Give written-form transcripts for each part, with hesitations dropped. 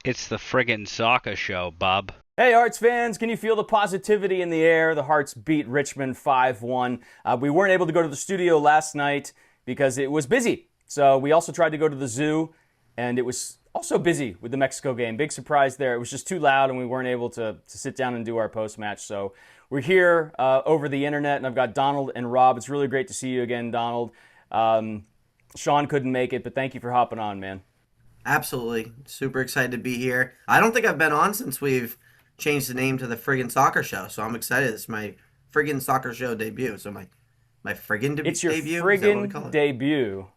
It's the Friggin Soccer Show, bub. Hey, Hearts fans, can you feel the positivity in the air? The Hearts beat Richmond 5-1. We weren't able to go to the studio last night because it was busy. So we also tried to go to the zoo, and it was also busy with the Mexico game. Big surprise there. It was just too loud, and we weren't able to sit down and do our post match. So we're here over the internet, and I've got Donald and Rob. It's really great to see you again, Donald. Sean couldn't make it, but thank you for hopping on, man. Absolutely. Super excited to be here. I don't think I've been on since we've changed the name to the Friggin Soccer Show, so I'm excited. It's my Friggin Soccer Show debut. So my friggin It's your debut, is that what we call friggin' it? debut.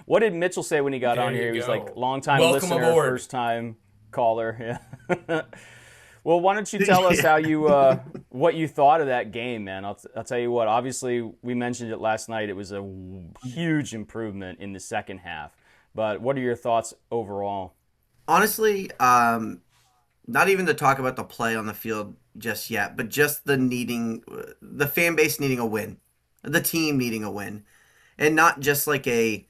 What did Mitchell say when he got There on you here? He was like, go. long time Welcome listener, aboard. first time caller. Yeah. Well, why don't you tell us how Yeah. you what you thought of that game, man? I'll tell you what. Obviously, we mentioned it last night. It was a huge improvement in the second half. But what are your thoughts overall? Honestly, not even to talk about the play on the field just yet, but just the fan base needing a win, the team needing a win, and not just like a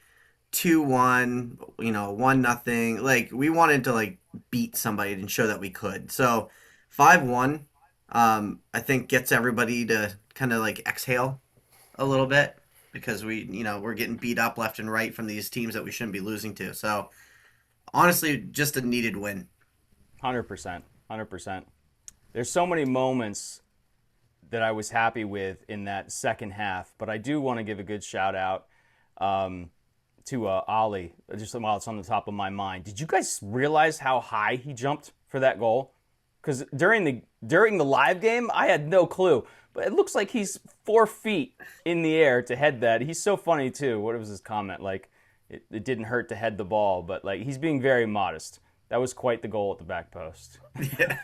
2-1, 1-0. Like we wanted to like beat somebody and show that we could. So 5-1, I think gets everybody to kind of like exhale a little bit because we're getting beat up left and right from these teams that we shouldn't be losing to. So honestly, just a needed win. 100%. 100%. There's so many moments that I was happy with in that second half, but I do want to give a good shout out um, to Ollie, just while it's on the top of my mind. Did you guys realize how high he jumped for that goal? Because during the live game, I had no clue, but it looks like he's 4 feet in the air to head that. He's so funny too. What was his comment? Like it didn't hurt to head the ball, but like he's being very modest. That was quite the goal at the back post. Yeah.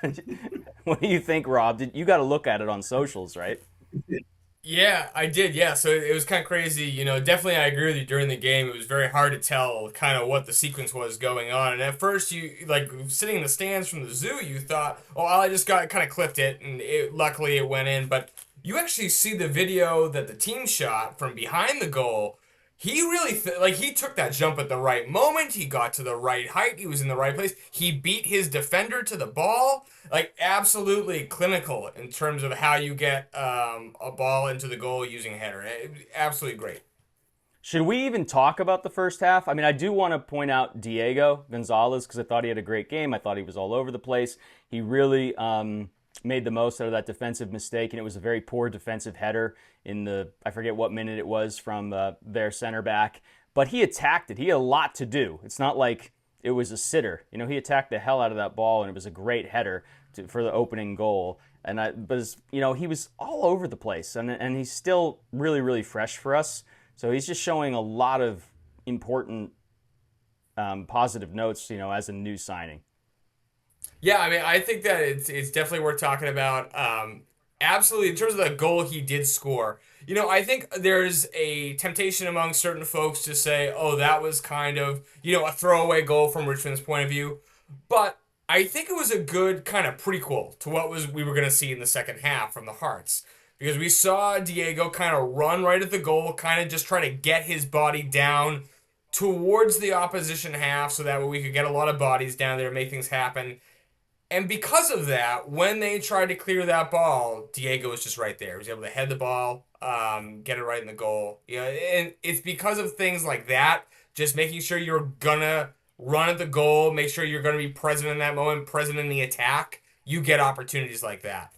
What do you think, Rob? You got to look at it on socials, right? Yeah, I did. Yeah, so it was kind of crazy. Definitely I agree with you during the game. It was very hard to tell kind of what the sequence was going on. And at first, you like sitting in the stands from the zoo, you thought, oh, I just got kind of clipped it, and luckily it went in. But you actually see the video that the team shot from behind the goal. He really like he took that jump at the right moment. He got to the right height. He was in the right place. He beat his defender to the ball. Like absolutely clinical in terms of how you get a ball into the goal using a header. Absolutely great. Should we even talk about the first half? I mean, I do want to point out Diego Gonzalez because I thought he had a great game. I thought he was all over the place. He really made the most out of that defensive mistake, and it was a very poor defensive header in I forget what minute it was from their center back. But he attacked it. He had a lot to do. It's not like it was a sitter. He attacked the hell out of that ball, and it was a great header for the opening goal. But he was all over the place, and he's still really, really fresh for us. So he's just showing a lot of important positive notes, as a new signing. Yeah, I mean, I think that it's definitely worth talking about. Absolutely, in terms of the goal he did score, I think there's a temptation among certain folks to say, "Oh, that was kind of a throwaway goal from Richmond's point of view," but I think it was a good kind of prequel to what was we were going to see in the second half from the Hearts because we saw Diego kind of run right at the goal, kind of just try to get his body down towards the opposition half so that way we could get a lot of bodies down there, make things happen. And because of that, when they tried to clear that ball, Diego was just right there. He was able to head the ball, get it right in the goal. And it's because of things like that, just making sure you're gonna run at the goal, make sure you're gonna be present in that moment, present in the attack. You get opportunities like that.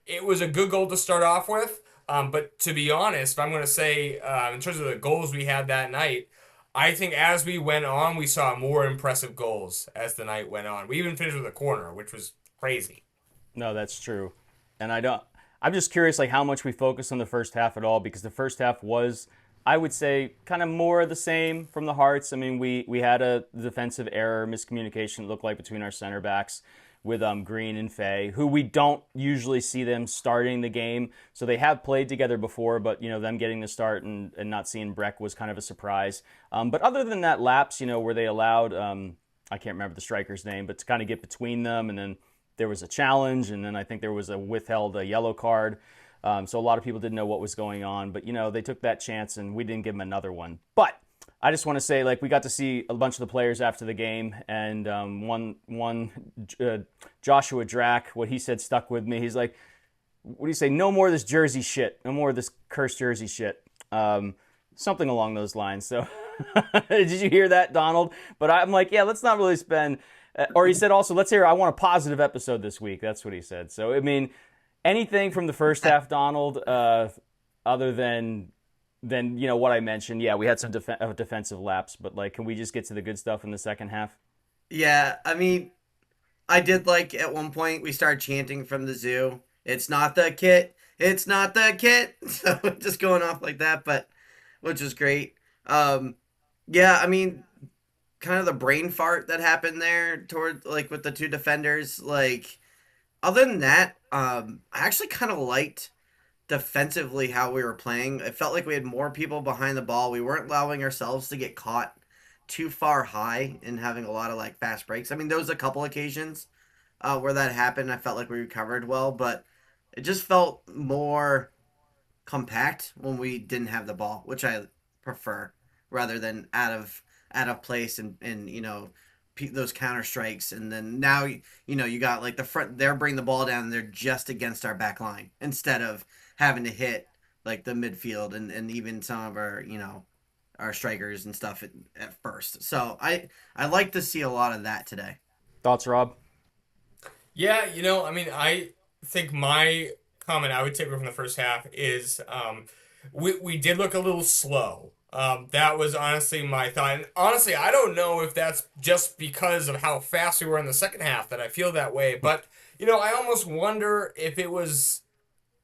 It was a good goal to start off with. But to be honest, if I'm gonna say in terms of the goals we had that night, I think as we went on, we saw more impressive goals as the night went on. We even finished with a corner, which was crazy. No, that's true. And I'm just curious, like, how much we focus on the first half at all, because the first half was, I would say, kind of more of the same from the Hearts. I mean, we had a defensive error, miscommunication, it looked like, between our center backs with Green and Fay, who we don't usually see them starting the game. So they have played together before, but them getting the start and not seeing Breck was kind of a surprise. But other than that lapse, where they allowed I can't remember the striker's name, but to kind of get between them, and then there was a challenge, and then I think there was a withheld yellow card. So a lot of people didn't know what was going on, but they took that chance, and we didn't give them another one. But I just want to say, like, we got to see a bunch of the players after the game, and Joshua Drack, what he said stuck with me. He's like, what do you say? No more of this jersey shit. No more of this cursed jersey shit. Something along those lines. So, did you hear that, Donald? But I'm like, yeah, let's not really spend. Or he said also, let's hear. I want a positive episode this week. That's what he said. So, I mean, anything from the first half, Donald, other than what I mentioned. Yeah, we had some defensive lapse, but like, can we just get to the good stuff in the second half? Yeah, I mean, I did like at one point we started chanting from the zoo. It's not the kit. It's not the kit. So just going off like that, but which was great. Yeah, I mean, kind of the brain fart that happened there toward like with the two defenders. Like, other than that, I actually kind of liked defensively how we were playing. It felt like we had more people behind the ball. We weren't allowing ourselves to get caught too far high and having a lot of like fast breaks. I mean, there was a couple occasions where that happened. I felt like we recovered well, but it just felt more compact when we didn't have the ball, which I prefer rather than out of place and those counter strikes. And then now you got like the front, they're bringing the ball down and they're just against our back line instead of having to hit like the midfield and even some of our our strikers and stuff at first. So I like to see a lot of that today. Thoughts, Rob? Yeah, I mean, I think my comment I would take from the first half is we did look a little slow. That was honestly my thought. And honestly, I don't know if that's just because of how fast we were in the second half that I feel that way. But, I almost wonder if it was,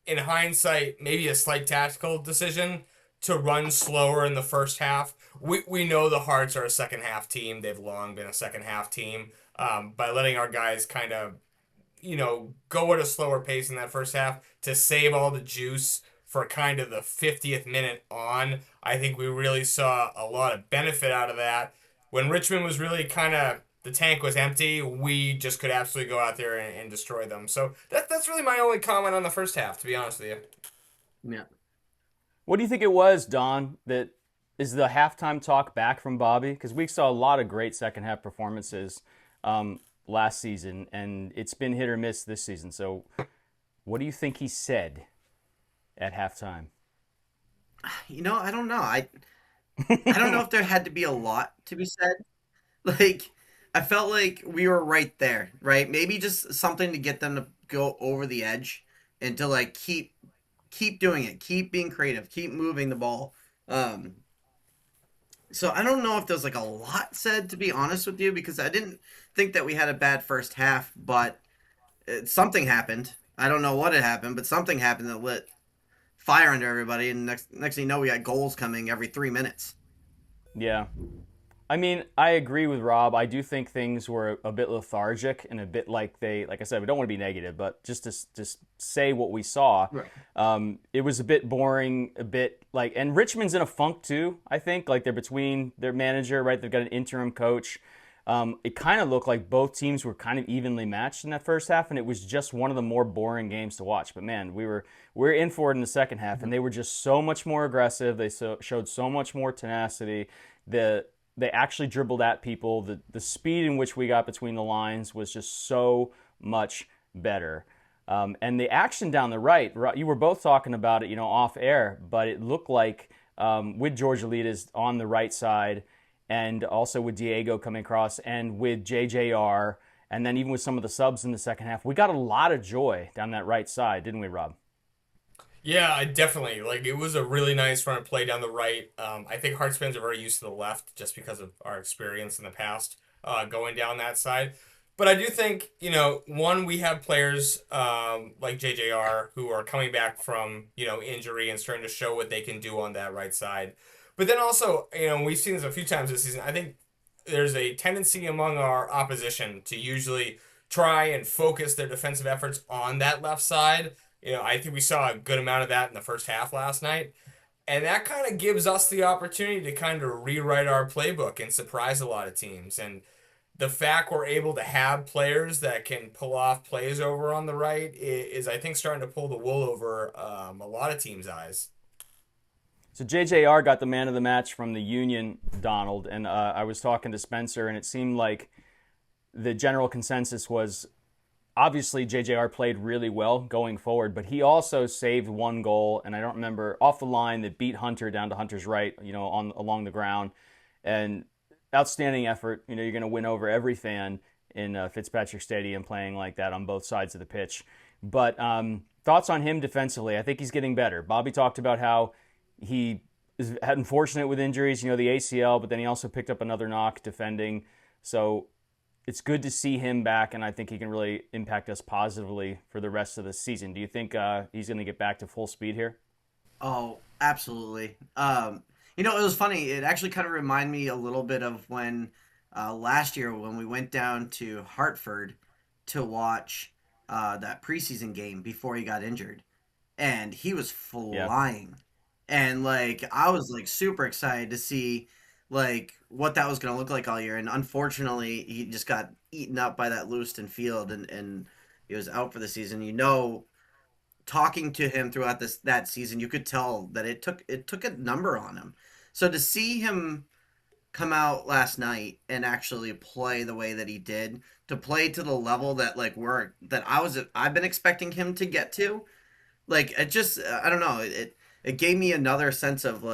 in hindsight, maybe a slight tactical decision to run slower in the first half. We know the Hearts are a second half team. They've long been a second half team. By letting our guys kind of go at a slower pace in that first half to save all the juice for kind of the 50th minute on. I think we really saw a lot of benefit out of that. When Richmond was really kind of, the tank was empty, we just could absolutely go out there and destroy them. So that's really my only comment on the first half, to be honest with you. Yeah. What do you think it was, Don, that is the halftime talk back from Bobby? Because we saw a lot of great second half performances last season, and it's been hit or miss this season. So what do you think he said at halftime? I don't know. I don't know if there had to be a lot to be said. Like, I felt like we were right there, right? Maybe just something to get them to go over the edge and to like keep doing it, keep being creative, keep moving the ball. So I don't know if there's like a lot said, to be honest with you, because I didn't think that we had a bad first half, but something happened. I don't know what had happened, but something happened that lit fire under everybody, and next thing you know, we got goals coming every 3 minutes. Yeah. I mean, I agree with Rob. I do think things were a bit lethargic and a bit like I said, we don't want to be negative, but just to say what we saw, Right. It was a bit boring, a bit like, and Richmond's in a funk too, I think. Like, they're between their manager, right? They've got an interim coach. It kind of looked like both teams were kind of evenly matched in that first half, and it was just one of the more boring games to watch. But man, we're in for it in the second half, and they were just so much more aggressive. They showed so much more tenacity. They actually dribbled at people. The speed in which we got between the lines was just so much better. And the action down the right, you were both talking about it, off air, but it looked like with Georgallides on the right side, and also with Diego coming across, and with JJR, and then even with some of the subs in the second half, we got a lot of joy down that right side, didn't we, Rob? Yeah, I definitely. Like, it was a really nice run and play down the right. I think Hearts fans are very used to the left just because of our experience in the past going down that side. But I do think, one, we have players like JJR who are coming back from, injury and starting to show what they can do on that right side. But then also, we've seen this a few times this season. I think there's a tendency among our opposition to usually try and focus their defensive efforts on that left side. I think we saw a good amount of that in the first half last night. And that kind of gives us the opportunity to kind of rewrite our playbook and surprise a lot of teams. And the fact we're able to have players that can pull off plays over on the right is I think, starting to pull the wool over a lot of teams' eyes. So JJR got the man of the match from the Union, Donald, and I was talking to Spencer, and it seemed like the general consensus was obviously JJR played really well going forward, but he also saved one goal, and I don't remember, off the line that beat Hunter down to Hunter's right, along the ground, and outstanding effort. You're going to win over every fan in Fitzpatrick Stadium playing like that on both sides of the pitch. But thoughts on him defensively? I think he's getting better. Bobby talked about how he is unfortunate with injuries, the ACL, but then he also picked up another knock defending. So it's good to see him back, and I think he can really impact us positively for the rest of the season. Do you think he's going to get back to full speed here? Oh, absolutely. It was funny. It actually kind of reminded me a little bit of when last year when we went down to Hartford to watch that preseason game before he got injured, and he was flying. Yeah. And I was super excited to see what that was going to look like all year. And unfortunately, he just got eaten up by that Lewiston field, and he was out for the season. Talking to him throughout that season, you could tell that it took a number on him. So to see him come out last night and actually play the way that he did, to play to the level that I've been expecting him to get to, it just I don't know, it gave me another sense of all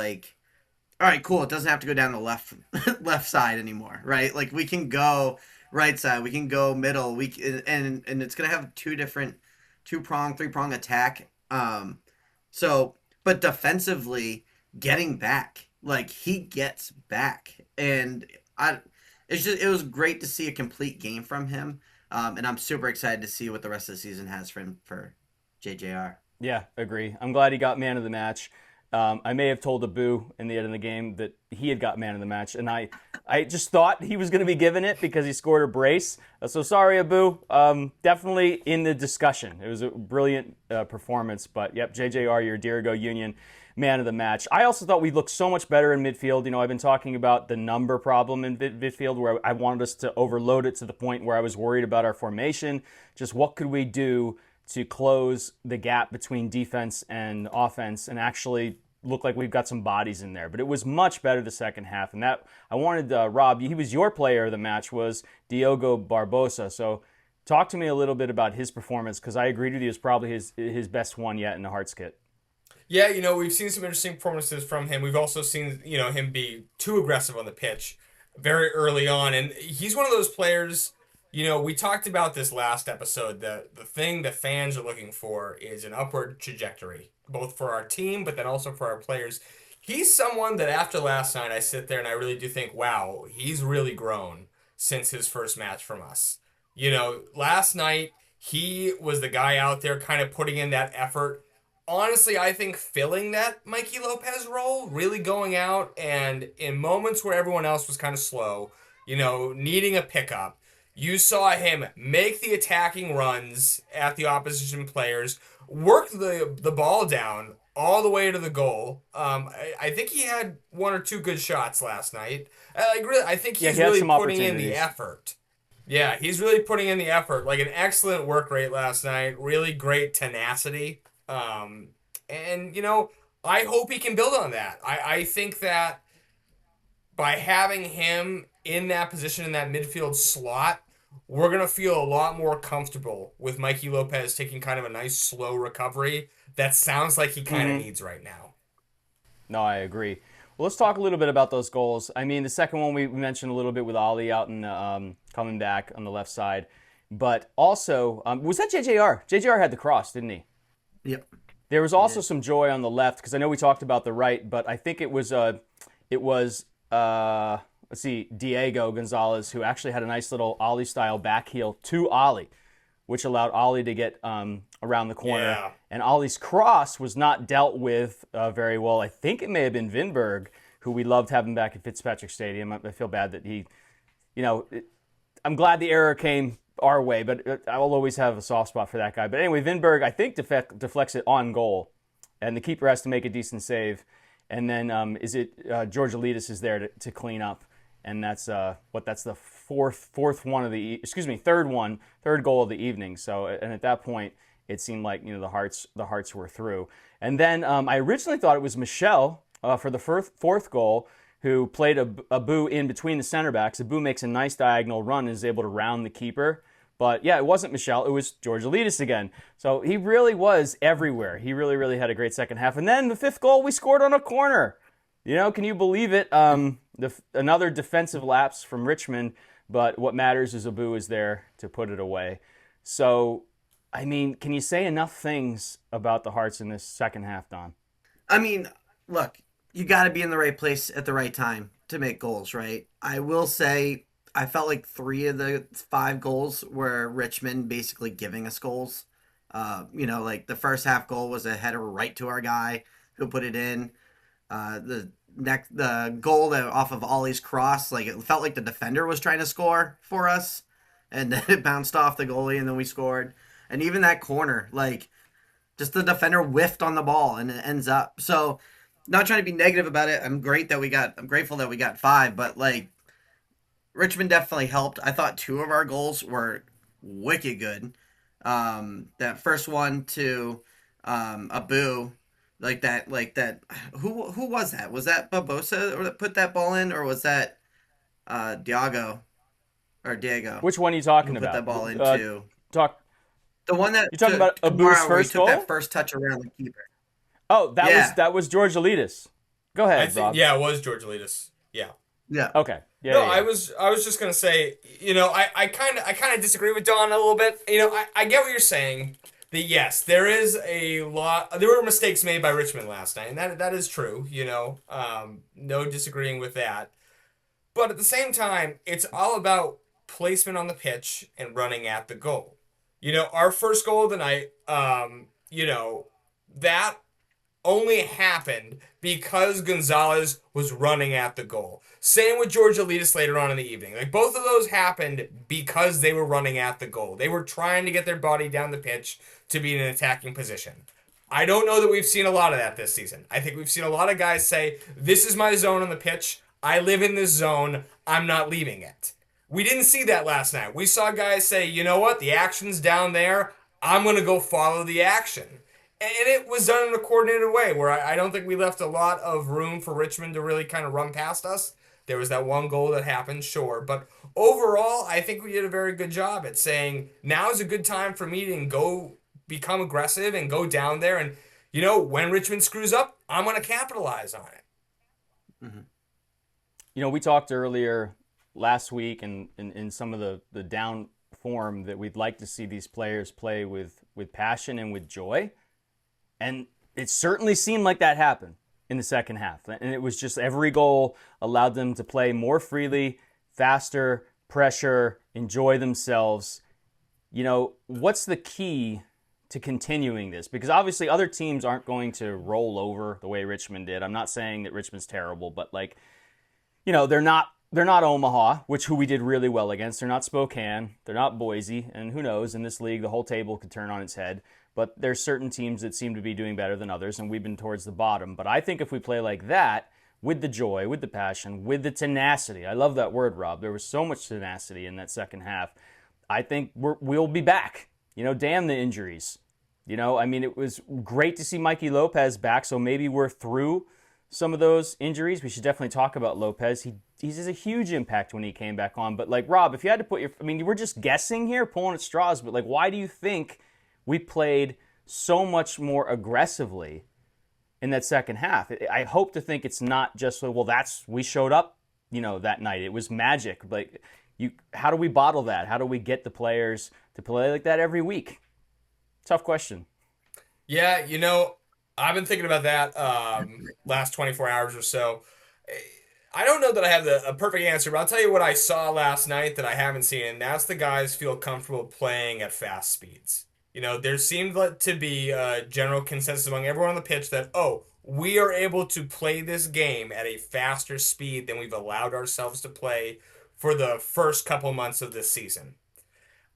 right, cool, it doesn't have to go down the left side anymore, right? We can go right side, we can go middle, and it's gonna have two-prong, three-prong attack. But defensively, getting back, he gets back, and it was great to see a complete game from him, and I'm super excited to see what the rest of the season has for JJR. Yeah, agree. I'm glad he got man of the match. I may have told Abu in the end of the game that he had got man of the match, and I just thought he was going to be given it because he scored a brace. So sorry, Abu. Definitely in the discussion. It was a brilliant performance, but yep, JJR, your Diego Union man of the match. I also thought we looked so much better in midfield. I've been talking about the number problem in midfield where I wanted us to overload it to the point where I was worried about our formation. Just what could we do to close the gap between defense and offense and actually look like we've got some bodies in there. But it was much better the second half. And that I wanted Rob, he was your player of the match, was Diogo Barbosa. So talk to me a little bit about his performance, because I agreed with you, it was probably his best one yet in the Hearts kit. Yeah, we've seen some interesting performances from him. We've also seen, him be too aggressive on the pitch very early on. And he's one of those players. We talked about this last episode. The thing the fans are looking for is an upward trajectory, both for our team, but then also for our players. He's someone that after last night, I sit there and I really do think, wow, he's really grown since his first match from us. Last night, he was the guy out there kind of putting in that effort. Honestly, I think filling that Mikey Lopez role, really going out and in moments where everyone else was kind of slow, needing a pickup, you saw him make the attacking runs at the opposition players, work the ball down all the way to the goal. I think he had one or two good shots last night. I think he's really putting in the effort. Yeah, he's really putting in the effort. An excellent work rate last night. Really great tenacity. And I hope he can build on that. I think that by having him in that position, in that midfield slot, we're going to feel a lot more comfortable with Mikey Lopez taking kind of a nice slow recovery that sounds like he kind of needs right now. No, I agree. Well, let's talk a little bit about those goals. I mean, the second one we mentioned a little bit with Ollie out and coming back on the left side. But also, was that JJR? JJR had the cross, didn't he? Yep. There was also some joy on the left, because I know we talked about the right, but I think it was Diego Gonzalez, who actually had a nice little Ollie-style back heel to Ollie, which allowed Ollie to get around the corner. Yeah. And Ollie's cross was not dealt with very well. I think it may have been Vinberg, who we loved having back at Fitzpatrick Stadium. I feel bad that he, I'm glad the error came our way, but I will always have a soft spot for that guy. But anyway, Vinberg, I think, deflects it on goal, and the keeper has to make a decent save. And then Georgallides is there to clean up. And that's the third goal of the evening. So, and at that point, it seemed like the Hearts were through. And then I originally thought it was Michel for the fourth goal, who played Abu in between the center backs. Abu makes a nice diagonal run and is able to round the keeper. But yeah, it wasn't Michel, it was Georgallides again. So he really was everywhere. He really, really had a great second half. And then the fifth goal, we scored on a corner. Can you believe it? Another defensive lapse from Richmond, but what matters is Abu is there to put it away. So, I mean, can you say enough things about the Hearts in this second half, Don? I mean, look, you got to be in the right place at the right time to make goals, right? I will say I felt like 3 of the 5 goals were Richmond basically giving us goals. Like the first half goal was a header right to our guy who put it in. The goal that off of Ollie's cross, like it felt like the defender was trying to score for us, and then it bounced off the goalie, and then we scored. And even that corner, like just the defender whiffed on the ball, and it ends up. So, not trying to be negative about it. I'm grateful that we got 5, but like Richmond definitely helped. I thought 2 of our goals were wicked good. That first one to Abu. Like that. Who was that? Was that Barbosa or that put that ball in, or was that Diego? Which one are you talking who about? Put that ball into the one that you're talking about Abu's Camara, first goal. That first touch around the keeper. Oh, that was Georgallides. Go ahead, Rob. Yeah, it was Georgallides. Yeah. Yeah. Okay. Yeah. No, yeah. I was just gonna say, I kind of disagree with Don a little bit. I get what you're saying. That yes, there were mistakes made by Richmond last night, and that is true. No disagreeing with that. But at the same time, it's all about placement on the pitch and running at the goal. Our first goal of the night, that only happened because Gonzalez was running at the goal. Same with Georgallides later on in the evening. Like both of those happened because they were running at the goal. They were trying to get their body down the pitch to be in an attacking position. I don't know that we've seen a lot of that this season. I think we've seen a lot of guys say, this is my zone on the pitch. I live in this zone. I'm not leaving it. We didn't see that last night. We saw guys say, you know what? The action's down there. I'm going to go follow the action. And it was done in a coordinated way where I don't think we left a lot of room for Richmond to really kind of run past us. There was that one goal that happened, sure. But overall, I think we did a very good job at saying, now is a good time for me to go become aggressive and go down there. And, when Richmond screws up, I'm going to capitalize on it. Mm-hmm. We talked earlier last week and in some of the down form that we'd like to see these players play with passion and with joy. And it certainly seemed like that happened in the second half. And it was just every goal allowed them to play more freely, faster, pressure, enjoy themselves. What's the key to continuing this? Because obviously other teams aren't going to roll over the way Richmond did. I'm not saying that Richmond's terrible, but they're not Omaha, who we did really well against. They're not Spokane. They're not Boise. And who knows, in this league, the whole table could turn on its head. But there's certain teams that seem to be doing better than others, and we've been towards the bottom. But I think if we play like that, with the joy, with the passion, with the tenacity, I love that word, Rob. There was so much tenacity in that second half. I think we'll be back. Damn the injuries. It was great to see Mikey Lopez back, so maybe we're through some of those injuries. We should definitely talk about Lopez. He's a huge impact when he came back on. But, Rob, if you had to put we're just guessing here, pulling at straws, but, why do you think we played so much more aggressively in that second half? I hope to think it's not just, we showed up, that night. It was magic. How do we bottle that? How do we get the players to play like that every week? Tough question. Yeah, I've been thinking about that last 24 hours or so. I don't know that I have a perfect answer, but I'll tell you what I saw last night that I haven't seen, and that's the guys feel comfortable playing at fast speeds. There seemed to be a general consensus among everyone on the pitch that, we are able to play this game at a faster speed than we've allowed ourselves to play for the first couple months of this season.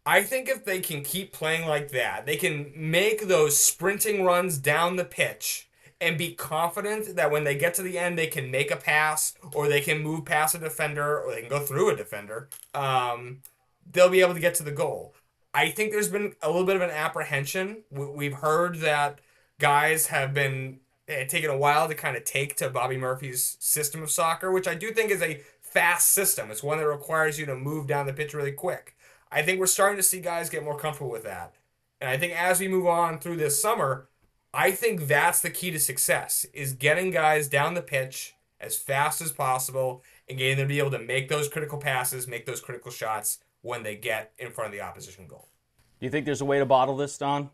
I think if they can keep playing like that, they can make those sprinting runs down the pitch and be confident that when they get to the end, they can make a pass or they can move past a defender or they can go through a defender. They'll be able to get to the goal. I think there's been a little bit of an apprehension. We've heard that guys have been taken a while to kind of take to Bobby Murphy's system of soccer, which I do think is a fast system. It's one that requires you to move down the pitch really quick. I think we're starting to see guys get more comfortable with that. And I think as we move on through this summer, I think that's the key to success, is getting guys down the pitch as fast as possible and getting them to be able to make those critical passes, make those critical shots when they get in front of the opposition goal. Do you think there's a way to bottle this, Don?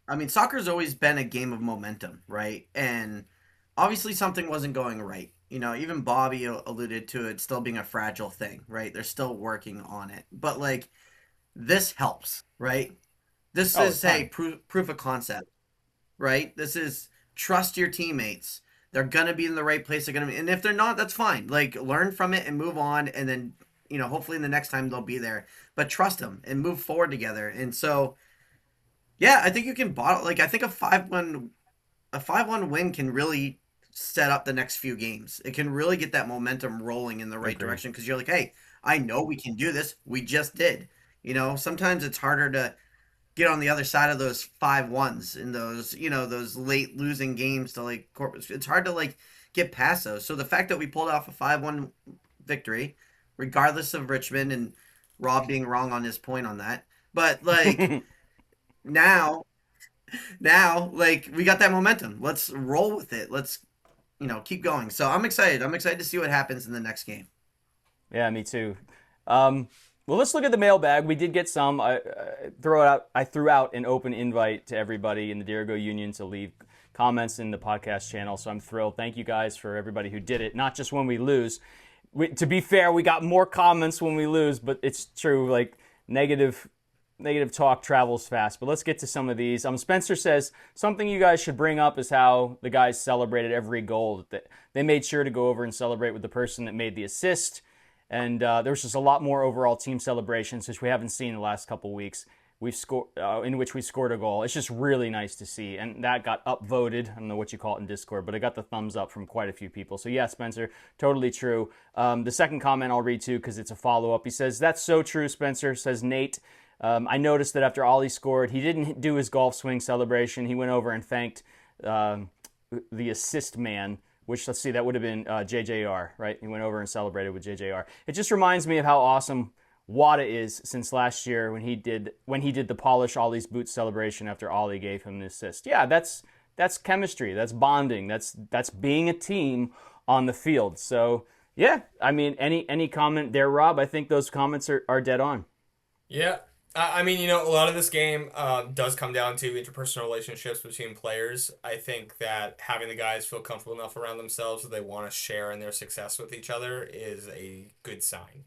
I mean, soccer's always been a game of momentum, right? And obviously something wasn't going right. Even Bobby alluded to it still being a fragile thing, right? They're still working on it. But, like, this helps, right? This is, hey, proof of concept, right? This is trust your teammates. They're going to be in the right place. And if they're not, that's fine. Like, learn from it and move on. And then, hopefully the next time they'll be there. But trust them and move forward together. And so, yeah, I think you can bottle. Like, I think a 5-1 win can really set up the next few games. It can really get that momentum rolling in the right direction, because you're like, hey, I know we can do this. We just did. Sometimes it's harder to get on the other side of those 5-1s in those, those late losing games to, like, it's hard to, like, get past those. So the fact that we pulled off a 5-1 victory, regardless of Richmond and Rob being wrong on his point on that, but, like, now, like, we got that momentum. Let's roll with it. Let's, keep going. So I'm excited. I'm excited to see what happens in the next game. Yeah, me too. Well, let's look at the mailbag. We did get some. I threw out an open invite to everybody in the Diego Union to leave comments in the podcast channel, so I'm thrilled. Thank you guys for everybody who did it, not just when we lose. To be fair, we got more comments when we lose, but it's true, like, negative talk travels fast. But let's get to some of these. Spencer says, something you guys should bring up is how the guys celebrated every goal. They made sure to go over and celebrate with the person that made the assist. And there was just a lot more overall team celebrations, which we haven't seen the last couple weeks. We've scored in which we scored a goal. It's just really nice to see, and that got upvoted. I don't know what you call it in Discord, but it got the thumbs up from quite a few people. So yeah, Spencer, totally true. The second comment I'll read too, because it's a follow-up. He says, "That's so true, Spencer." Says Nate. I noticed that after Ollie scored, he didn't do his golf swing celebration. He went over and thanked the assist man. Which, let's see, that would have been JJR, right? He went over and celebrated with JJR. It just reminds me of how awesome Wada is since last year when he did the polish Ollie's boots celebration after Ollie gave him the assist. Yeah, that's chemistry. That's bonding. That's being a team on the field. So yeah, I mean, any comment there, Rob? I think those comments are dead on. Yeah. I mean, a lot of this game does come down to interpersonal relationships between players. I think that having the guys feel comfortable enough around themselves that they want to share in their success with each other is a good sign.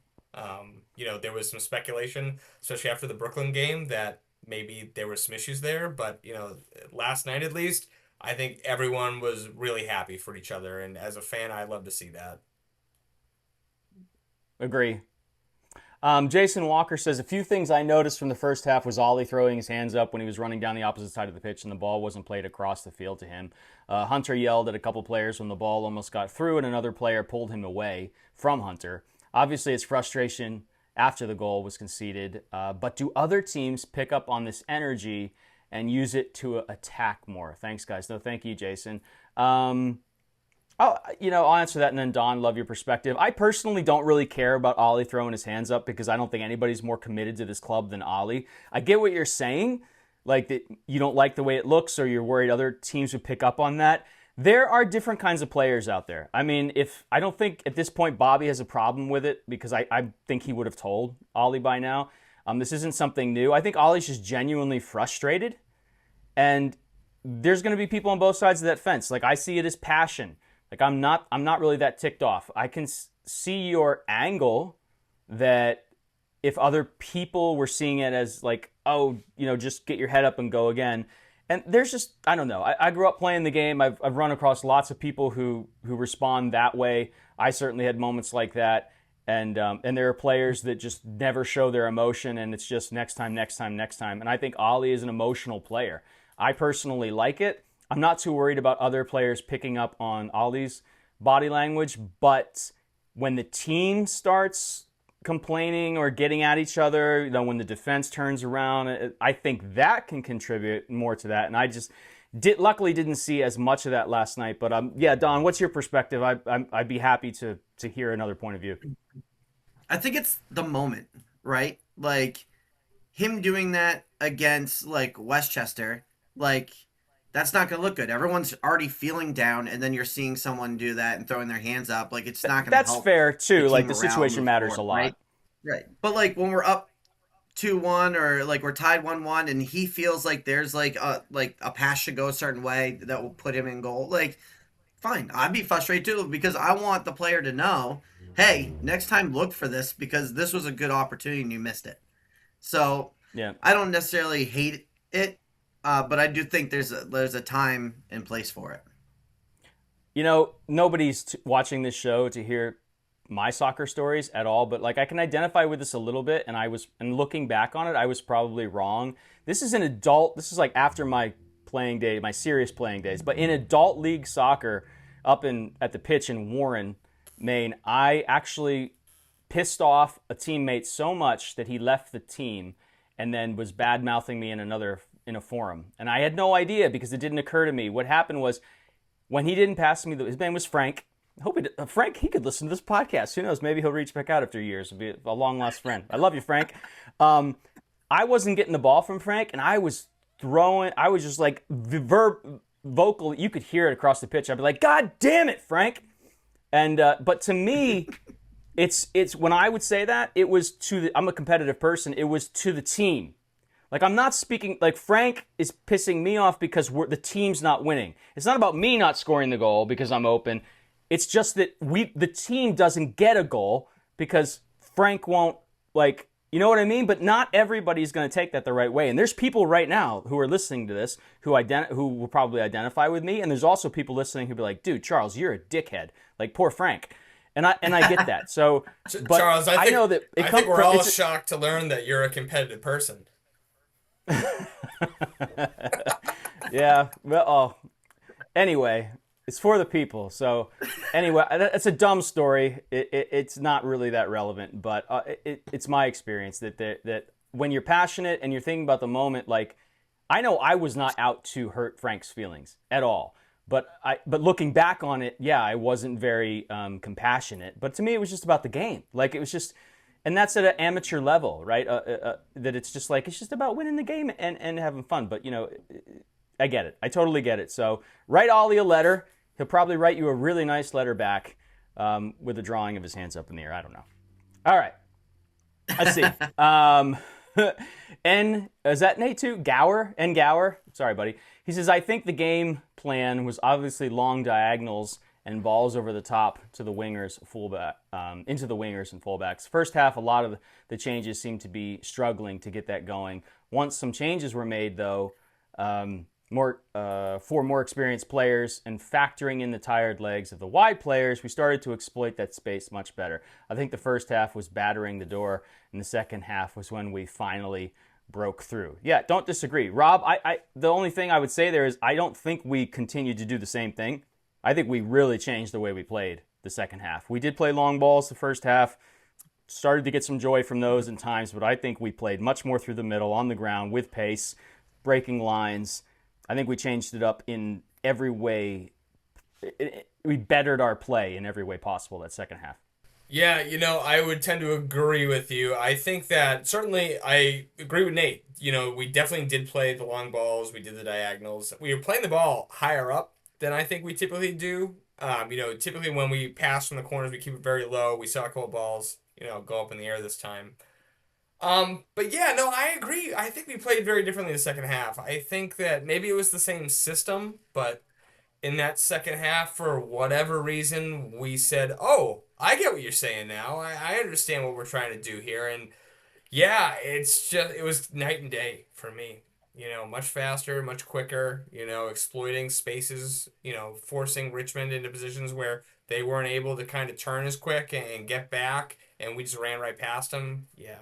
There was some speculation, especially after the Brooklyn game, that maybe there were some issues there. But, last night at least, I think everyone was really happy for each other. And as a fan, I love to see that. Agree. Jason Walker says, a few things I noticed from the first half was Ollie throwing his hands up when he was running down the opposite side of the pitch and the ball wasn't played across the field to him. Hunter yelled at a couple players when the ball almost got through and another player pulled him away from Hunter. Obviously, it's frustration after the goal was conceded, but do other teams pick up on this energy and use it to attack more? Thanks, guys. No, thank you, Jason. I'll answer that, and then Don, love your perspective. I personally don't really care about Ollie throwing his hands up because I don't think anybody's more committed to this club than Ollie. I get what you're saying, like that you don't like the way it looks or you're worried other teams would pick up on that. There are different kinds of players out there. I mean, I don't think at this point Bobby has a problem with it because I think he would have told Ollie by now. This isn't something new. I think Ollie's just genuinely frustrated, and there's going to be people on both sides of that fence. Like, I see it as passion. Like, I'm not really that ticked off. I can see your angle that if other people were seeing it as like, oh, just get your head up and go again. And there's just, I don't know. I grew up playing the game. I've run across lots of people who respond that way. I certainly had moments like that. And there are players that just never show their emotion, and it's just next time. And I think Ollie is an emotional player. I personally like it. I'm not too worried about other players picking up on Ollie's body language, but when the team starts complaining or getting at each other, when the defense turns around, I think that can contribute more to that. And I just, Luckily didn't see as much of that last night. But yeah, Don, what's your perspective? I'd be happy to hear another point of view. I think it's the moment, right? Like him doing that against like Westchester, like that's not going to look good. Everyone's already feeling down, and then you're seeing someone do that and throwing their hands up. Like it's not going to help. That's fair too. Like the morale situation move matters forward, a lot. right? Right. But like when we're up 2-1 or like we're tied 1-1 and he feels like there's like a pass should go a certain way that will put him in goal, like fine, I'd be frustrated too because I want the player to know, hey, next time look for this because this was a good opportunity and you missed it. So yeah, I don't necessarily hate it, but I do think there's a time and place for it. You know, nobody's watching this show to hear my soccer stories at all, but like I can identify with this a little bit, and looking back on it, I was probably wrong. This is this is like after my playing day, my serious playing days, but in adult league soccer up at the pitch in Warren, Maine, I actually pissed off a teammate so much that he left the team and then was bad-mouthing me in a forum. And I had no idea because it didn't occur to me. What happened was when he didn't pass me, his name was Frank. I hope Frank, he could listen to this podcast. Who knows? Maybe he'll reach back out after years. He'll be a long-lost friend. I love you, Frank. I wasn't getting the ball from Frank, and I was just like vocal. You could hear it across the pitch. I'd be like, God damn it, Frank. And but to me, it's when I would say that, it was I'm a competitive person. It was to the team. Like I'm not speaking, like Frank is pissing me off because the team's not winning. It's not about me not scoring the goal because I'm open. It's just that the team doesn't get a goal because Frank won't, like, you know what I mean? But not everybody's going to take that the right way. And there's people right now who are listening to this who will probably identify with me. And there's also people listening who'll be like, dude, Charles, you're a dickhead. Like, poor Frank. And I get that. So, but Charles, I know that I think we're all shocked to learn that you're a competitive person. Yeah. Well, anyway. It's for the people. So anyway, it's a dumb story. It's not really that relevant, but it's my experience that when you're passionate and you're thinking about the moment, like I know I was not out to hurt Frank's feelings at all, but looking back on it, yeah, I wasn't very compassionate. But to me, it was just about the game. Like it was just, and that's at an amateur level, right? That it's just like it's just about winning the game and having fun. But you know. I get it. I totally get it. So write Ollie a letter. He'll probably write you a really nice letter back with a drawing of his hands up in the air. I don't know. All right. Let's see. Is that Nate too? Gower? Sorry, buddy. He says, I think the game plan was obviously long diagonals and balls over the top to the wingers, into the wingers and fullbacks. First half, a lot of the changes seemed to be struggling to get that going. Once some changes were made, though, for more experienced players and factoring in the tired legs of the wide players, we started to exploit that space much better. I think the first half was battering the door, and the second half was when we finally broke through. Yeah, don't disagree. Rob, the only thing I would say there is I don't think we continued to do the same thing. I think we really changed the way we played the second half. We did play long balls the first half, started to get some joy from those in times, but I think we played much more through the middle, on the ground, with pace, breaking lines. I think we changed it up in every way. We bettered our play in every way possible that second half. Yeah, you know, I would tend to agree with you. I think that certainly I agree with Nate. You know, we definitely did play the long balls. We did the diagonals. We were playing the ball higher up than I think we typically do. You know, typically when we pass from the corners, we keep it very low. We saw a couple balls, you know, go up in the air this time. But yeah, no, I agree. I think we played very differently the second half. I think that maybe it was the same system, but in that second half, for whatever reason, we said, oh, I get what you're saying now. I understand what we're trying to do here. And yeah, it was night and day for me. You know, much faster, much quicker, you know, exploiting spaces, you know, forcing Richmond into positions where they weren't able to kind of turn as quick and get back, and we just ran right past them. Yeah.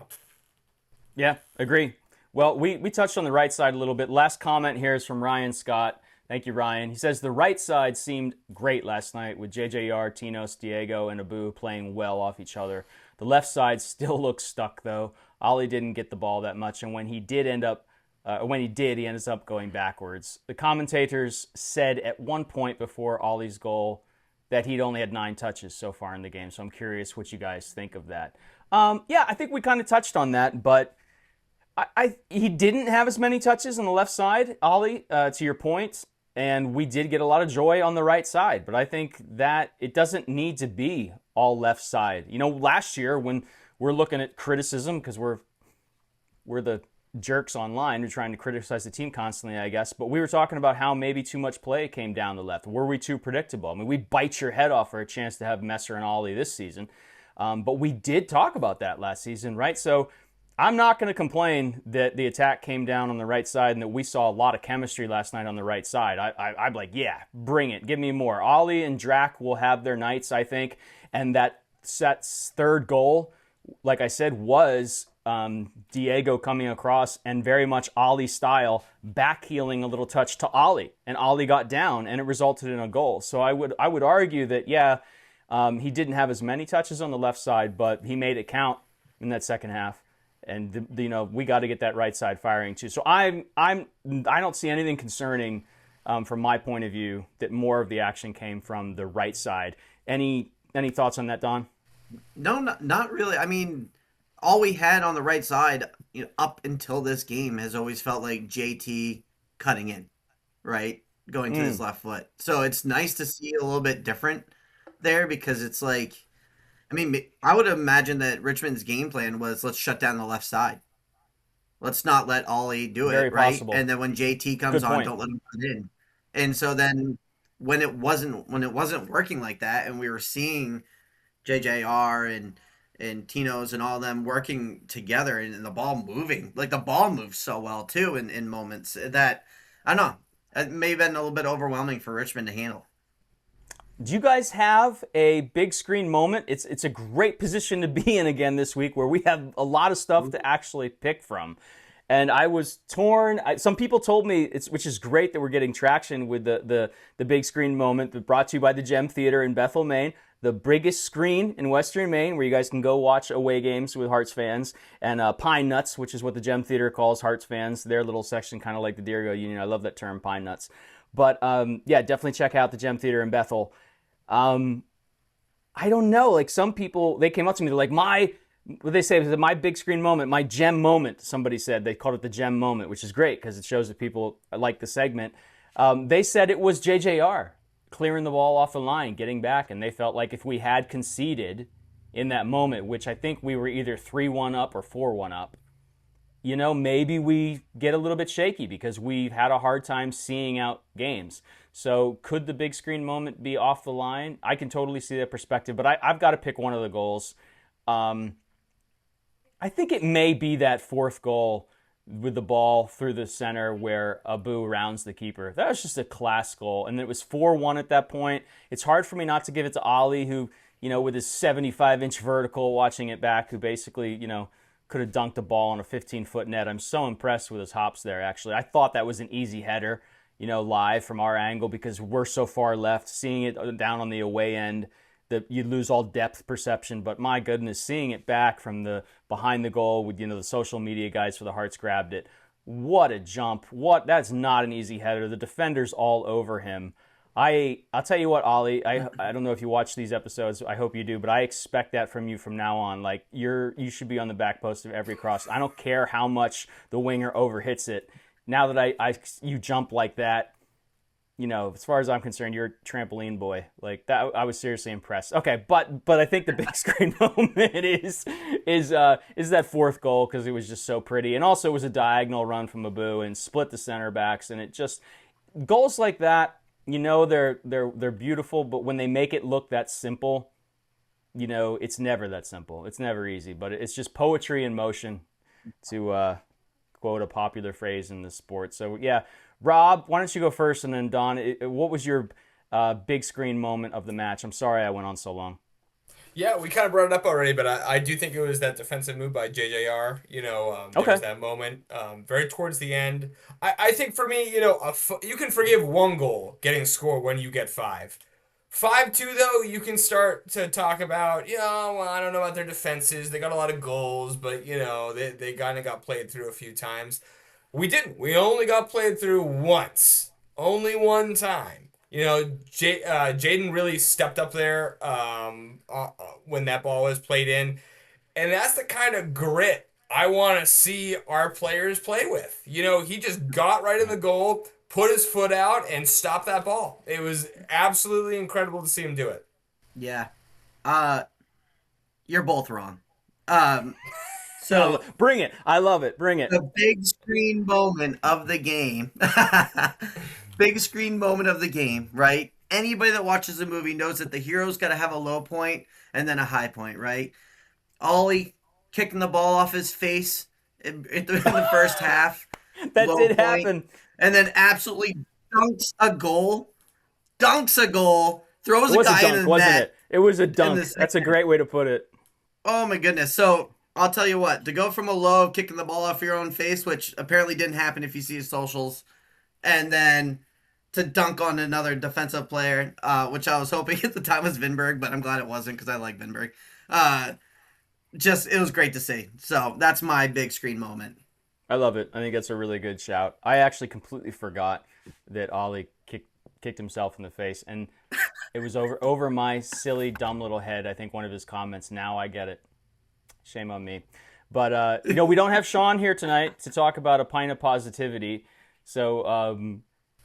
Yeah, agree. Well, we touched on the right side a little bit. Last comment here is from Ryan Scott. Thank you, Ryan. He says, the right side seemed great last night with JJR, Tinos, Diego, and Abu playing well off each other. The left side still looks stuck, though. Ollie didn't get the ball that much, and when he did end up When he did, he ends up going backwards. The commentators said at one point before Ollie's goal that he'd only had 9 touches so far in the game. So I'm curious what you guys think of that. Yeah, I think we kind of touched on that, but he didn't have as many touches on the left side, Ollie, to your point, and we did get a lot of joy on the right side. But I think that it doesn't need to be all left side. You know, last year when we're looking at criticism, because we're the jerks online, we're trying to criticize the team constantly, I guess, but we were talking about how maybe too much play came down the left. Were we too predictable? I mean, we bite your head off for a chance to have Messer and Ollie this season, but we did talk about that last season, right? So I'm not going to complain that the attack came down on the right side and that we saw a lot of chemistry last night on the right side. I'm like, yeah, bring it. Give me more. Ollie and Drac will have their nights, I think, and that set's third goal, like I said, was Diego coming across and very much Ollie style, backheeling a little touch to Ollie, and Ollie got down, and it resulted in a goal. So I would argue that he didn't have as many touches on the left side, but he made it count in that second half, and we got to get that right side firing too. So I don't see anything concerning from my point of view that more of the action came from the right side. Any thoughts on that, Don? No, not really. I mean, all we had on the right side, up until this game has always felt like JT cutting in, right? Going to his left foot. So it's nice to see a little bit different there, because it's like, I mean, I would imagine that Richmond's game plan was, let's shut down the left side. Let's not let Ollie do Very it, right? possible. And then when JT comes on, don't let him cut in. And so then when it wasn't working like that, and we were seeing JJR and Tino's and all of them working together, and the ball moving. Like, the ball moves so well, too, in moments that, I don't know, it may have been a little bit overwhelming for Richmond to handle. Do you guys have a big screen moment? It's a great position to be in again this week, where we have a lot of stuff to actually pick from. And I was torn. Some people told me, which is great that we're getting traction with the big screen moment, brought to you by the Gem Theater in Bethel, Maine. The biggest screen in Western Maine, where you guys can go watch away games with Hearts fans, and Pine Nuts, which is what the Gem Theater calls Hearts fans. Their little section, kind of like the Diego Union. I love that term, Pine Nuts. But yeah, definitely check out the Gem Theater in Bethel. I don't know. Like, some people, they came up to me, they're like, what they say is my big screen moment, my gem moment. Somebody said they called it the gem moment, which is great because it shows that people like the segment. They said it was JJR clearing the ball off the line, getting back, and they felt like if we had conceded in that moment, which I think we were either 3-1 up or 4-1 up, maybe we get a little bit shaky because we've had a hard time seeing out games. So could the big screen moment be off the line? I can totally see that perspective, but I've got to pick one of the goals. I think it may be that fourth goal with the ball through the center where Abu rounds the keeper. That was just a class goal, and it was 4-1 at that point. It's hard for me not to give it to Ollie, who, with his 75-inch vertical, watching it back, who basically, could have dunked the ball on a 15-foot net. I'm so impressed with his hops there, actually. I thought that was an easy header, live from our angle, because we're so far left. Seeing it down on the away end, you lose all depth perception. But my goodness, seeing it back from the behind the goal with, the social media guys for the Hearts grabbed it. What a jump. That's not an easy header. The defender's all over him. I'll tell you what, Ollie, I don't know if you watch these episodes. I hope you do, but I expect that from you from now on. Like, you should be on the back post of every cross. I don't care how much the winger overhits it. Now that you jump like that, as far as I'm concerned, you're a trampoline boy. Like that, I was seriously impressed. Okay, but I think the big screen moment is that fourth goal, because it was just so pretty, and also it was a diagonal run from Abu and split the center backs, and it just, goals like that, they're beautiful, but when they make it look that simple, it's never that simple. It's never easy, but it's just poetry in motion, to quote a popular phrase in the sport. So yeah. Rob, why don't you go first, and then Don, what was your big screen moment of the match? I'm sorry I went on so long. Yeah, we kind of brought it up already, but I do think it was that defensive move by JJR. There was that moment very towards the end. I think for me, you can forgive one goal getting scored when you get 5. 5-2, though, you can start to talk about, well, I don't know about their defenses. They got a lot of goals, but, they kind of got played through a few times. We didn't. We only got played through once. Only one time. Jaden really stepped up there when that ball was played in. And that's the kind of grit I want to see our players play with. He just got right in the goal, put his foot out, and stopped that ball. It was absolutely incredible to see him do it. Yeah. You're both wrong. Um, so bring it. I love it. Bring it. the big screen moment of the game. Big screen moment of the game, right? Anybody that watches a movie knows that the hero's got to have a low point and then a high point, right? Ollie kicking the ball off his face in the first half. That low did point, happen. And then absolutely dunks a goal. Throws It was a guy a dunk, in the wasn't net. it? It was a dunk. the That's a great way to put it. Oh my goodness. So I'll tell you what, to go from a low of kicking the ball off your own face, which apparently didn't happen if you see his socials, and then to dunk on another defensive player, which I was hoping at the time was Vinberg, but I'm glad it wasn't because I like Vinberg. It was great to see. So that's my big screen moment. I love it. I think that's a really good shout. I actually completely forgot that Ollie kicked himself in the face, and it was over my silly, dumb little head. I think one of his comments. Now I get it. Shame on me. But we don't have Sean here tonight to talk about a pint of positivity. So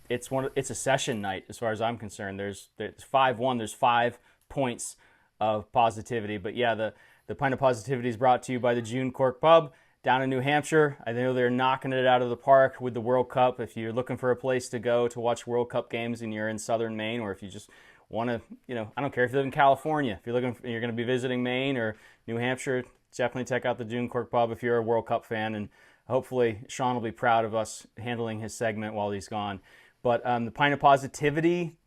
it's a session night as far as I'm concerned. There's 5-1. There's 5 points of positivity. But yeah, the pint of positivity is brought to you by the June Cork Pub down in New Hampshire. I know they're knocking it out of the park with the World Cup. If you're looking for a place to go to watch World Cup games and you're in southern Maine, or if you just want to, I don't care if you live in California. If you're going to be visiting Maine or New Hampshire, definitely check out the June Cork Pub if you're a World Cup fan. And hopefully Sean will be proud of us handling his segment while he's gone. But the pint of positivity,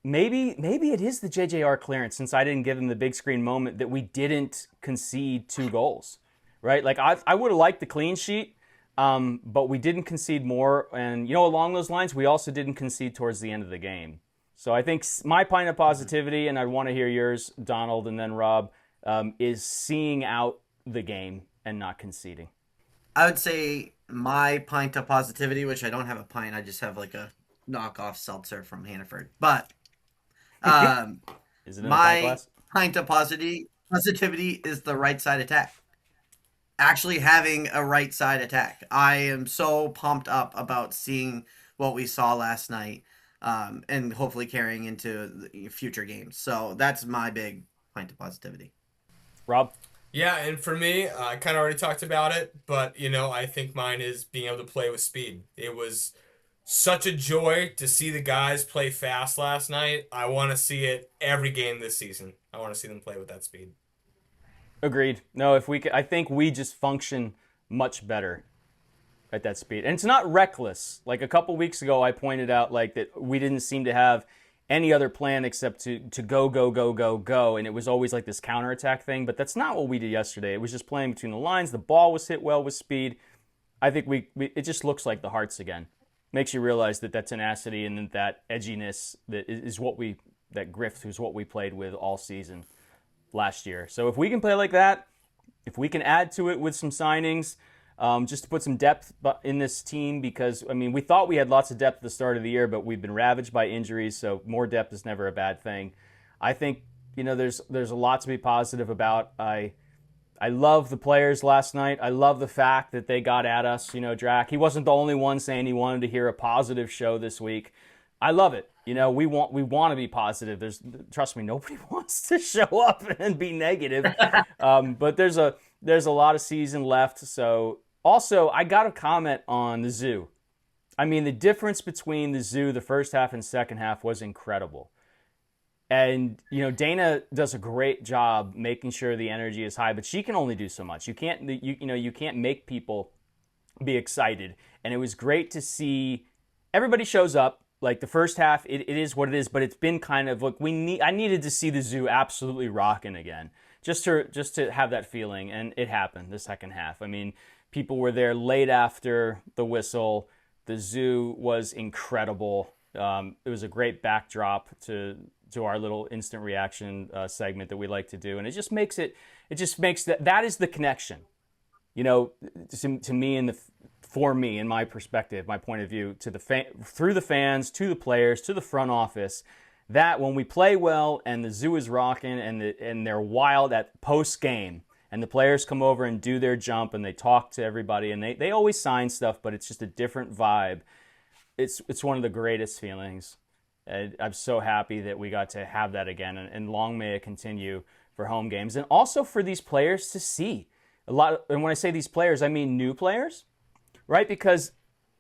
maybe it is the JJR clearance, since I didn't give him the big screen moment, that we didn't concede 2 goals. Right? Like I would have liked the clean sheet, but we didn't concede more. And, along those lines, we also didn't concede towards the end of the game. So I think my pint of positivity, and I want to hear yours, Donald, and then Rob, is seeing out the game and not conceding. I would say my pint of positivity, which I don't have a pint, I just have like a knockoff seltzer from Hannaford. But Is it in a pint my glass? pint of positivity is the right side attack. Actually having a right side attack. I am so pumped up about seeing what we saw last night, and hopefully carrying into the future games. So that's my big pint of positivity. Rob? Yeah, and for me, I kind of already talked about it, but I think mine is being able to play with speed. It was such a joy to see the guys play fast last night. I want to see it every game this season. I want to see them play with that speed. Agreed. No, I think we just function much better at that speed. And it's not reckless. Like a couple weeks ago, I pointed out that we didn't seem to have any other plan except to go, go, go, go, go. And it was always like this counterattack thing. But that's not what we did yesterday. It was just playing between the lines. The ball was hit well with speed. I think it just looks like the Hearts again. Makes you realize that tenacity and that edginess that grift is what we played with all season last year. So if we can play like that, if we can add to it with some signings, just to put some depth in this team, because we thought we had lots of depth at the start of the year, but we've been ravaged by injuries, so more depth is never a bad thing. I think there's a lot to be positive about. I love the players last night. I love the fact that they got at us. Drac, he wasn't the only one saying he wanted to hear a positive show this week. I love it. We want to be positive. Trust me, nobody wants to show up and be negative. But there's a lot of season left. So also, I got a comment on the Zoo. The difference between the Zoo, the first half and second half, was incredible. And Dana does a great job making sure the energy is high, but she can only do so much. You can't make people be excited. And it was great to see everybody shows up. Like the first half, it is what it is, but it's been kind of like I needed to see the Zoo absolutely rocking again, just to have that feeling, and it happened the second half. People were there late after the whistle. The Zoo was incredible. It was a great backdrop to our little instant reaction segment that we like to do, and it just makes that is the connection. To me and the for me, in my perspective, my point of view, to through the fans, to the players, to the front office, that when we play well and the zoo is rocking and they're wild at post game, and the players come over and do their jump and they talk to everybody and they always sign stuff, but it's just a different vibe. It's one of the greatest feelings. And I'm so happy that we got to have that again, and long may it continue for home games, and also for these players to see a lot. And when I say these players, I mean new players, right? Because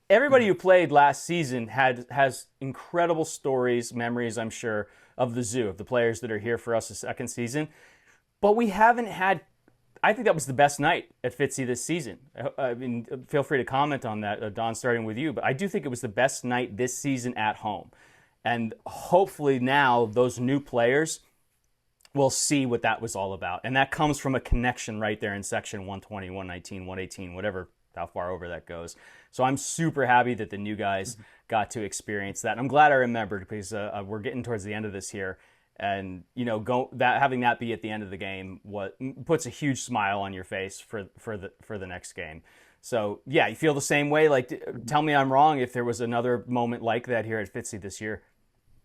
everybody who played last season has incredible stories, memories, I'm sure, of the zoo, of the players that are here for us the second season. But we haven't had. I think that was the best night at Fitzy this season. I mean, feel free to comment on that, Don, starting with you. But I do think it was the best night this season at home. And hopefully now those new players will see what that was all about. And that comes from a connection right there in section 120, 119, 118, whatever, how far over that goes. So I'm super happy that the new guys got to experience that. And I'm glad I remembered, because we're getting towards the end of this here. And, you know, having that be at the end of the game puts a huge smile on your face for the next game. So, yeah, you feel the same way? Like, tell me I'm wrong if there was another moment like that here at Fitzy this year.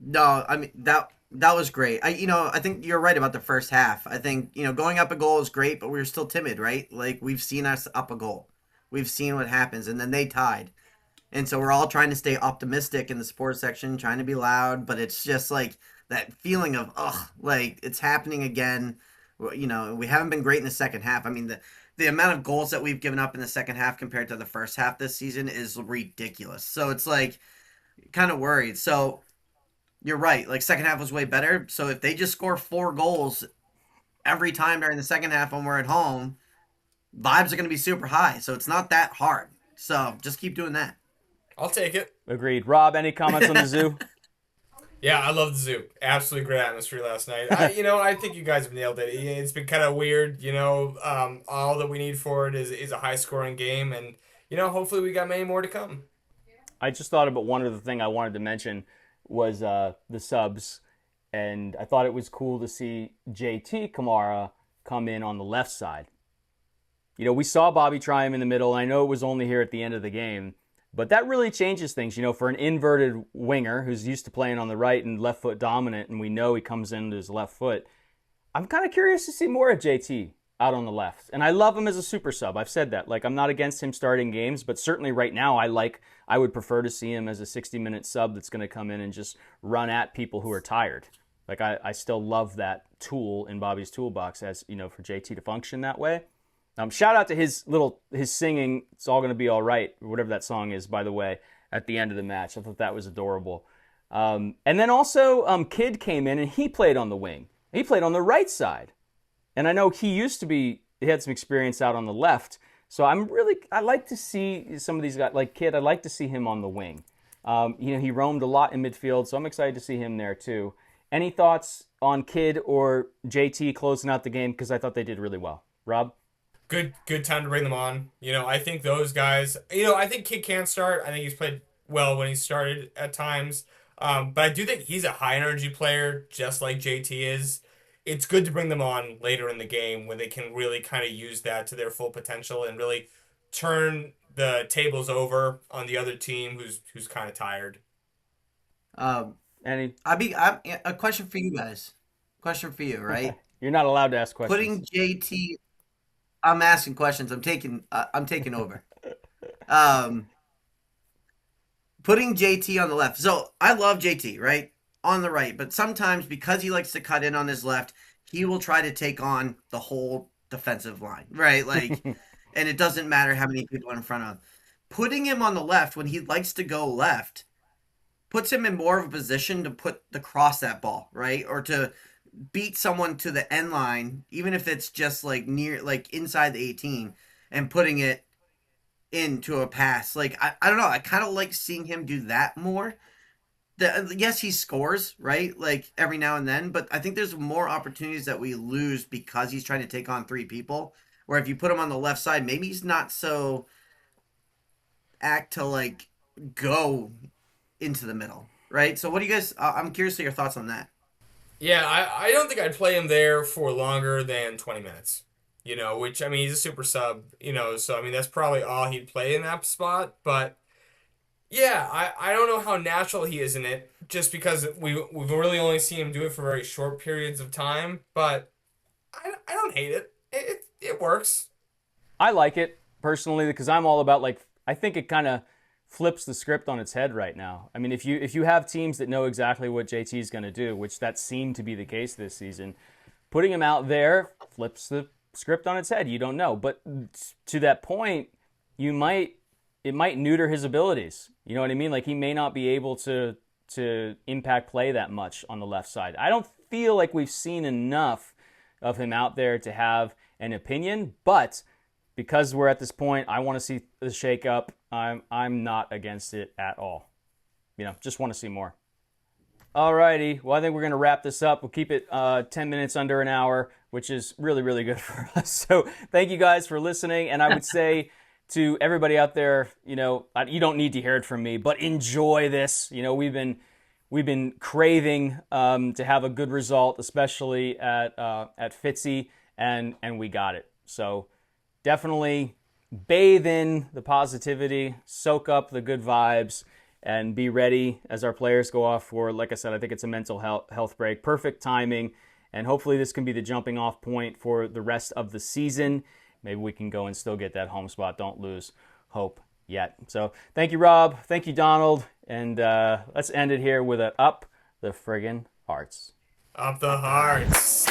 No, I mean, that was great. I think you're right about the first half. I think, going up a goal is great, but we were still timid, right? Like, we've seen us up a goal. We've seen what happens, and then they tied. And so we're all trying to stay optimistic in the sports section, trying to be loud, but it's just like that feeling of, like it's happening again. We haven't been great in the second half. I mean, the amount of goals that we've given up in the second half compared to the first half this season is ridiculous. So it's like kind of worried. So you're right. Like, second half was way better. So if they just score 4 goals every time during the second half when we're at home, vibes are going to be super high. So it's not that hard. So just keep doing that. I'll take it. Agreed. Rob, any comments on the zoo? Yeah, I love the zoo. Absolutely great atmosphere last night. I think you guys have nailed it. It's been kind of weird. All that we need for it is a high-scoring game. And, hopefully we got many more to come. I just thought about one other thing I wanted to mention was the subs, and I thought it was cool to see JT Camara come in on the left side. We saw Bobby try him in the middle, and I know it was only here at the end of the game, but that really changes things, for an inverted winger who's used to playing on the right and left foot dominant, and we know he comes into his left foot. I'm kind of curious to see more of JT out on the left, and I love him as a super sub. I've said that. Like, I'm not against him starting games, but certainly right now I would prefer to see him as a 60-minute sub that's going to come in and just run at people who are tired. Like, I still love that tool in Bobby's toolbox as, for JT to function that way. Shout out to his singing, "It's All Gonna Be All Right," or whatever that song is, by the way, at the end of the match. I thought that was adorable. And then also, Kid came in and he played on the wing. He played on the right side. And I know he had some experience out on the left. So I like to see some of these guys, like Kid, I'd like to see him on the wing. He roamed a lot in midfield, so I'm excited to see him there too. Any thoughts on Kid or JT closing out the game? Because I thought they did really well. Rob? Good time to bring them on. I think those guys, I think Kid can start. I think he's played well when he started at times. But I do think he's a high energy player, just like JT is. It's good to bring them on later in the game when they can really kind of use that to their full potential and really turn the tables over on the other team who's kind of tired. A question for you guys. Question for you, right? You're not allowed to ask questions. Putting JT, I'm asking questions. I'm taking over. Putting JT on the left. So I love JT, right? On the right, but sometimes because he likes to cut in on his left, he will try to take on the whole defensive line, right? Like, and it doesn't matter how many people are in front of him. Putting him on the left when he likes to go left puts him in more of a position to cross that ball, right? Or to beat someone to the end line, even if it's just like inside the 18 and putting it into a pass. Like, I don't know. I kind of like seeing him do that more. Yes, he scores, right? Like, every now and then, but I think there's more opportunities that we lose because he's trying to take on 3 people, where if you put him on the left side, maybe he's not so act to, like, go into the middle, right? So what do you guys, I'm curious to your thoughts on that. Yeah, I don't think I'd play him there for longer than 20 minutes. which, I mean, he's a super sub, so, I mean, that's probably all he'd play in that spot. But yeah, I don't know how natural he is in it, just because we've really only seen him do it for very short periods of time. But I don't hate it. It works. I like it personally because I'm all about, like, I think it kind of flips the script on its head right now. I mean, if you have teams that know exactly what JT is going to do, which that seemed to be the case this season, putting him out there flips the script on its head. You don't know, but to that point, it might neuter his abilities. You know what I mean? Like, he may not be able to impact play that much on the left side. I don't feel like we've seen enough of him out there to have an opinion, but because we're at this point, I want to see the shakeup. I'm not against it at all. Just want to see more. Alrighty, well, I think we're going to wrap this up. We'll keep it 10 minutes under an hour, which is really, really good for us. So thank you guys for listening. And I would say to everybody out there, you don't need to hear it from me, but enjoy this. We've been craving to have a good result, especially at Fitzy, and we got it. So definitely bathe in the positivity, soak up the good vibes, and be ready as our players go off for, like I said, I think it's a mental health break. Perfect timing, and hopefully this can be the jumping off point for the rest of the season. Maybe we can go and still get that home spot. Don't lose hope yet. So thank you, Rob. Thank you, Donald. And let's end it here with a Up the Friggin' Hearts. Up the Hearts.